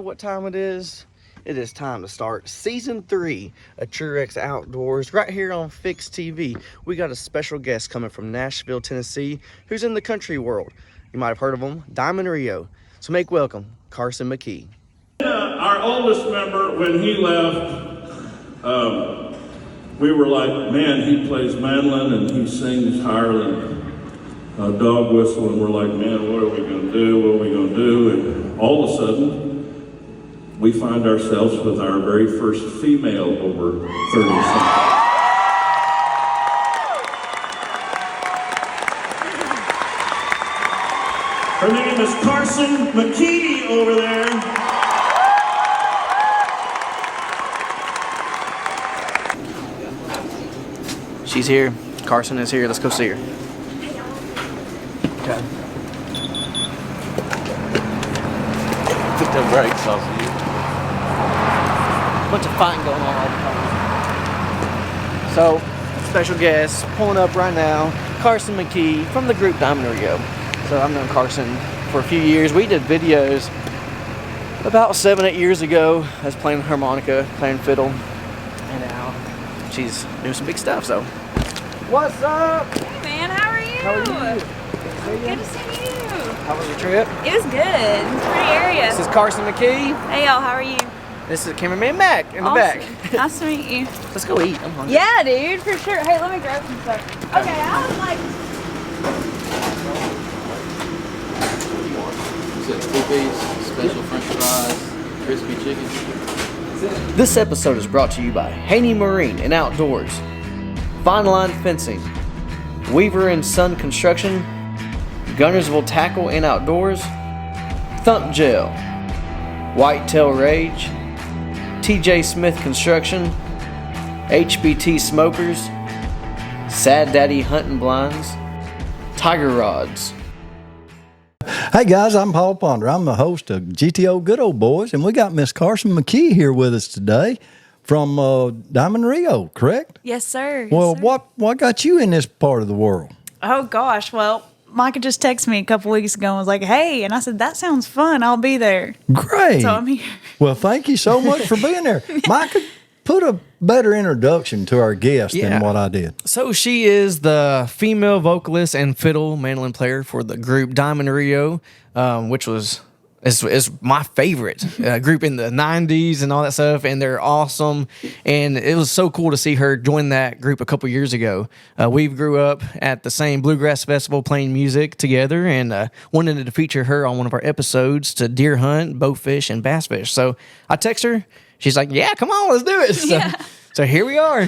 know what time it is? It is time to start Season 3 of Tru-X Outdoors right here on Fix TV. We got a special guest coming from Nashville, Tennessee, who's in the country world. You might have heard of him, Diamond Rio. So make welcome, Carson McKee. Our oldest member, when he left, we were like, man, he plays mandolin and he sings higher than a dog whistle, and we're like, man, what are we going to do? What are we going to do? And all of a sudden, we find ourselves with our very first female over 30-something. Her name is Carson McKee over there. She's here. Carson is here. Let's go see her. Okay. Took the brakes off of you. Bunch of fighting going on all the time. So, special guest pulling up right now, Carson McKee from the group Diamond Rio. So I've known Carson for a few years. We did videos about 7-8 years ago. I was playing harmonica, playing fiddle, and now she's doing some big stuff. So, what's up? Hey man, how are you? How are you? Good to see you. How was your trip? It was good. It's a pretty area. This is Carson McKee. Hey y'all, how are you? This is cameraman Mac in the back. Nice to meet you. Let's go eat. I'm hungry. Yeah, dude, for sure. Hey, let me grab some stuff. Okay, I was like, Two-piece, special french fries, crispy chicken. This episode is brought to you by Haney Marine and Outdoors, Fine Line Fencing, Weaver and Son Construction, Gunnersville Tackle and Outdoors, Thump Gel, Whitetail Rage, TJ Smith Construction, HBT Smokers, Sad Daddy Hunting Blinds, Tiger Rods. Hey guys, I'm Paul Ponder. I'm the host of GTO Good Old Boys, and we got Miss Carson McKee here with us today from Diamond Rio, correct? yes, sir. Well, yes, sir. what got you in this part of the world? Oh gosh, well, Micah just texted me a couple weeks ago and was like, "Hey," and I said, "That sounds fun. I'll be there." Great. So I'm here. Well, thank you so much for being there. Micah, put a better introduction to our guest Yeah. than what I did. So she is the female vocalist and fiddle mandolin player for the group Diamond Rio, which is my favorite group in the 90s and all that stuff, and they're awesome. And it was so cool to see her join that group a couple years ago. We grew up at the same bluegrass festival playing music together, and wanted to feature her on one of our episodes to deer hunt, bow fish, and bass fish. So I text her. She's like, yeah, come on, let's do it. So here we are.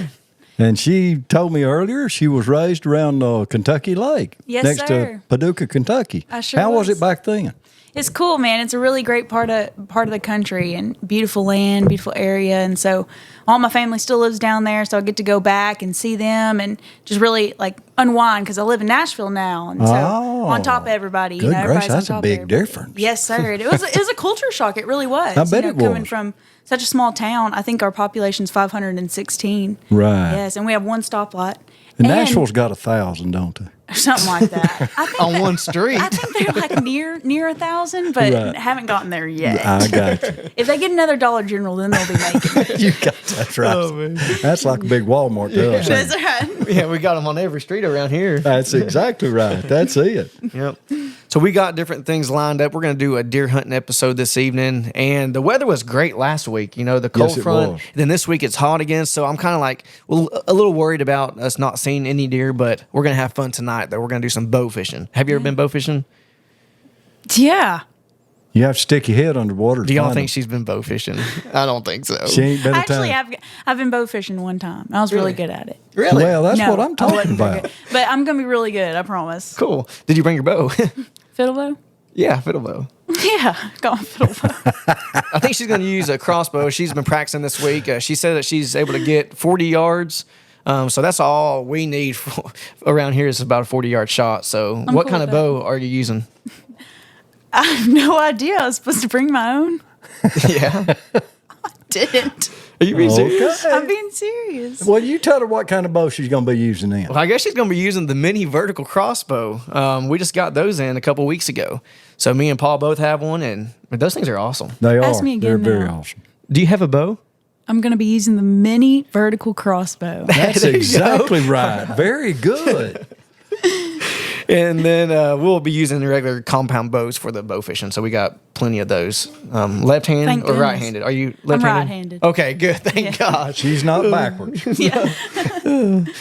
And she told me earlier she was raised around Kentucky Lake, Yes, next sir. to Paducah, Kentucky. I sure How was was. it back then? It's cool, man. It's a really great part of the country and beautiful land, beautiful area. And so all my family still lives down there, so I get to go back and see them and just really like unwind because I live in Nashville now. And so on top of everybody, Good everybody's gracious, on that's a top of big everybody. difference. Yes, sir. It was a culture shock. It really was. I bet it Coming was. from such a small town, I think our population's 516. Right. Yes, and we have one stoplight. And Nashville's got 1,000, don't they? Something like that. I think On one street. I think they're like near 1,000, but Right. haven't gotten there yet. I got you. If they get another Dollar General, then they'll be making it. You got that's right. That's like a big Walmart to us. That's right. Yeah, we got them on every street around here. That's exactly right. That's it. Yep. So we got different things lined up. We're going to do a deer hunting episode this evening, and the weather was great last week. You know, the cold Yes, it front. was. Then this week it's hot again, so I'm kind of like a little worried about us not seeing any deer. But we're going to have fun tonight. Though we're going to do some bow fishing. Have you ever been bow fishing? Yeah. You have to stick your head underwater. to Do y'all find think them. she's been bow fishing? I don't think so. She ain't been a Actually, time. I've been bow fishing one time. I was really good at it. Really? Well, that's No, what I'm I talking wasn't very about. good. But I'm going to be really good, I promise. Cool. Did you bring your bow? Fiddle bow? Yeah, fiddle bow. Yeah, got my fiddle bow. I think she's going to use a crossbow. She's been practicing this week. She said that she's able to get 40 yards. So that's all we need around here is about a 40-yard shot. So what cool kind of with bow are you using? I have no idea. I was supposed to bring my own. Yeah. Didn't. Are you being serious? I'm being serious. Well, you tell her what kind of bow she's going to be using then. Well, I guess she's going to be using the mini vertical crossbow. We just got those in a couple weeks ago. So me and Paul both have one, and those things are awesome. They Ask are. me They're again very now. awesome. Do you have a bow? I'm going to be using the mini vertical crossbow. That's There you exactly right. Very good. And then we'll be using the regular compound bows for the bow fishing. So we got plenty of those. Left-handed Thank or goodness. right-handed? Are you left-handed? right-handed. Okay, good. Thank God. She's not backwards.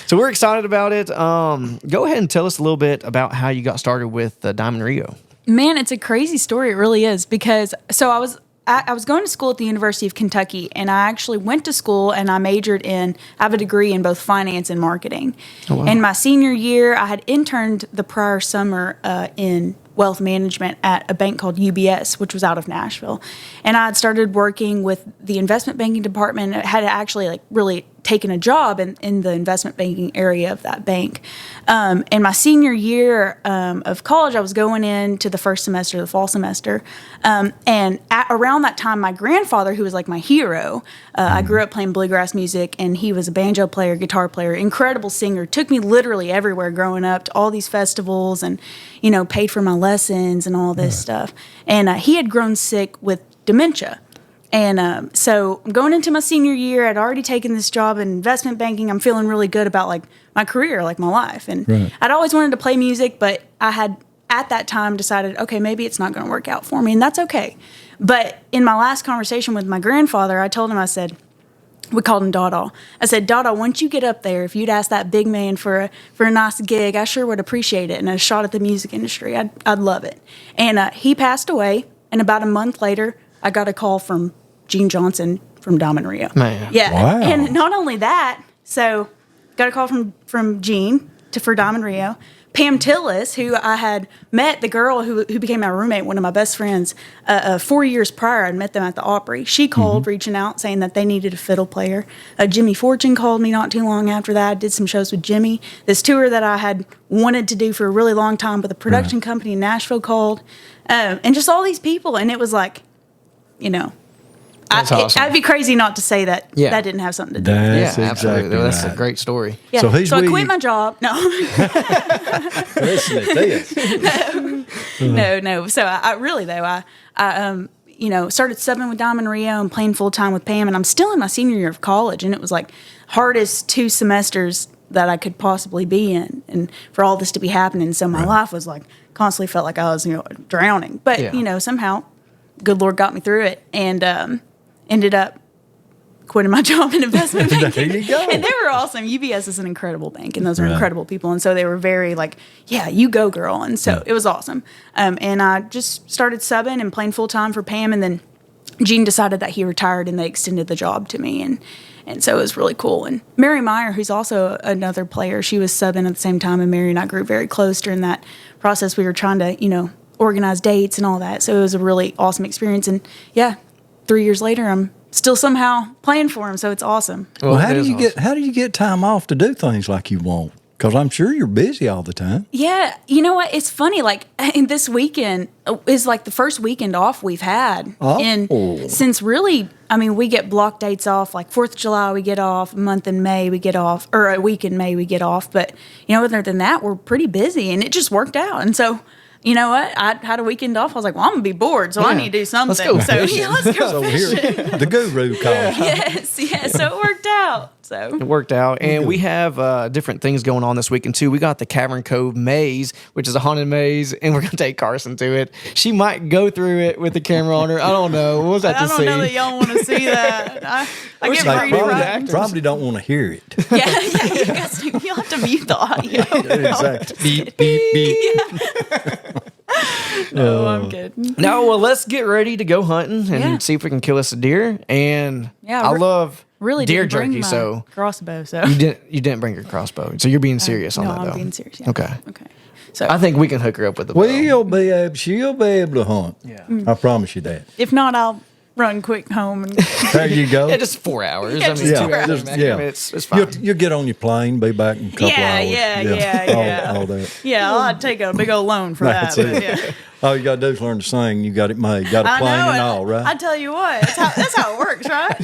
So we're excited about it. Go ahead and tell us a little bit about how you got started with Diamond Rio. Man, it's a crazy story. It really is, because I was going to school at the University of Kentucky, and I actually went to school and I majored in, I have a degree in both finance and marketing. Oh, wow. And my senior year, I had interned the prior summer in wealth management at a bank called UBS, which was out of Nashville. And I had started working with the investment banking department. I had actually like really taken a job in the investment banking area of that bank. In my senior year of college, I was going into the first semester, the fall semester. And around that time, my grandfather, who was like my hero, I grew up playing bluegrass music, and he was a banjo player, guitar player, incredible singer, took me literally everywhere growing up to all these festivals and, you know, paid for my lessons and all this stuff. And he had grown sick with dementia. And so I'm going into my senior year. I'd already taken this job in investment banking. I'm feeling really good about like my career, like my life. And I'd always wanted to play music, but I had at that time decided, okay, maybe it's not going to work out for me, and that's okay. But in my last conversation with my grandfather, I told him, I said, we called him Dada. I said, Dada, once you get up there, if you'd ask that big man for a nice gig, I sure would appreciate it. And a shot at the music industry, I'd love it. And he passed away. And about a month later, I got a call from Gene Johnson from Diamond Rio. Man. Yeah. Wow. And not only that, so got a call from Gene for Diamond Rio. Pam Tillis, who I had met, the girl who became my roommate, one of my best friends, 4 years prior, I'd met them at the Opry. She called, reaching out, saying that they needed a fiddle player. Jimmy Fortune called me not too long after that. I did some shows with Jimmy. This tour that I had wanted to do for a really long time, but the production company in Nashville called. And just all these people. And it was like, you know, That's awesome. I'd be crazy not to say that Yeah. that didn't have something to do with it. That's Yeah, absolutely. exactly That's a right. great story. Yeah. So he's I with quit you. my job. No. Listen to this. No. So I really though I you know, started subbing with Diamond Rio and playing full time with Pam, and I'm still in my senior year of college, and it was like hardest 2 semesters that I could possibly be in, and for all this to be happening. So my life was like constantly felt like I was, you know, drowning. But Yeah. you know, somehow, good Lord got me through it, and ended up quitting my job in investment banking. There you go. And they were awesome. UBS is an incredible bank, and those are Right. incredible people. And so they were very like, yeah, you go, girl. And so it was awesome. And I just started subbing and playing full time for Pam. And then Gene decided that he retired, and they extended the job to me. And so it was really cool. And Mary Meyer, who's also another player, she was subbing at the same time. And Mary and I grew very close during that process. We were trying to, you know, organize dates and all that. So it was a really awesome experience. And yeah, 3 years later, I'm still somehow playing for him. So it's awesome. Well, how it do is you awesome. how do you get time off to do things like you want? Because I'm sure you're busy all the time. Yeah, you know what? It's funny. Like this weekend is like the first weekend off we've had, Oh. and since really, I mean, we get block dates off. Like 4th of July, we get off. A month in May, we get off, or a week in May, we get off. But you know, other than that, we're pretty busy, and it just worked out. And so, you know what? I had a weekend off. I was like, well, I'm gonna be bored, so I Yeah. need to do something. Let's go so fishing. yeah, let's go So fishing. here, the guru calls. Yes. So it worked out. So It worked out. And we have different things going on this weekend, too. We got the Cavern Cove Maze, which is a haunted maze, and we're going to take Carson to it. She might go through it with the camera on her. I don't know. We'll have I to don't see. know that y'all want to see that. I get like pretty probably right. Probably don't want to hear it. Yeah, you guys do. You'll have to mute the audio. Exactly. Beep, beep, beep. No, I'm good. No, well, let's get ready to go hunting and Yeah. see if we can kill us a deer. And Yeah, I love Really deer didn't bring jerky, my so crossbow. So you didn't bring your crossbow. So you're being serious on no, that, I'm though. being serious. Yeah. Okay. Okay. So I think we can hook her up with the bow. She'll be able to hunt. Yeah. I promise you that. if not, I'll run quick home and There you go. Yeah, just 4 hours. Yeah, I mean, just 2 4 hours. hours. Man. Yeah. I mean, it's fine. You'll get on your plane, be back in a couple Yeah, hours. yeah. All that. yeah. I'll take a big old loan for That's that. it. But yeah. All you got to do is learn to sing. You got it made. Got a I plane know, and all, right? I tell you what, that's how it works, right?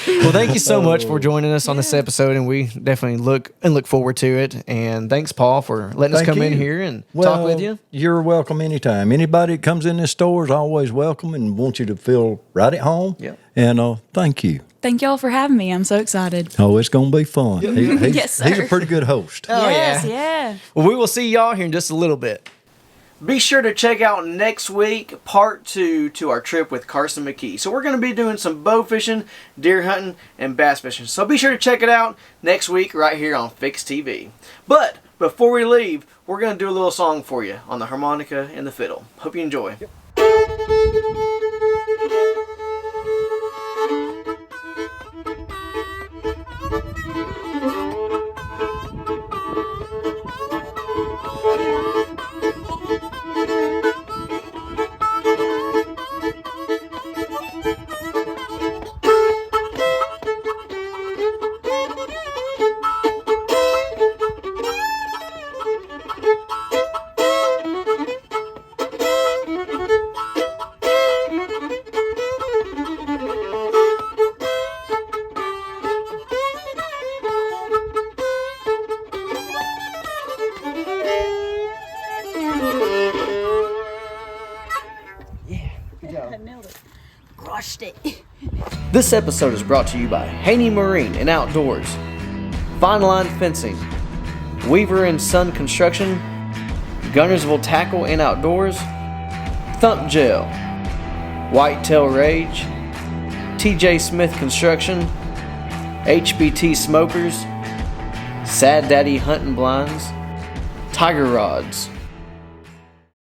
Well, thank you so much for joining us on this episode, and we definitely look forward to it. And thanks, Paul, for letting us Thank come in you. here and Well, talk with you. You're welcome anytime. Anybody that comes in this store is always welcome and wants you to feel right at home. Yep. And thank you. Thank y'all for having me. I'm so excited. Oh, it's going to be fun. He's, Yes, sir. he's a pretty good host. Oh, yes, yeah. yeah. Well, we will see y'all here in just a little bit. Be sure to check out next week, part 2 to our trip with Carson McKee. So we're going to be doing some bow fishing, deer hunting, and bass fishing. So be sure to check it out next week right here on Fix TV. But before we leave, we're going to do a little song for you on the harmonica and the fiddle. Hope you enjoy. I nailed it. Crushed it. This episode is brought to you by Haney Marine and Outdoors, Fine Line Fencing, Weaver and Son Construction, Gunnersville Tackle and Outdoors, Thump Gel, Whitetail Rage, TJ Smith Construction, HBT Smokers, Sad Daddy Hunting Blinds, Tiger Rods,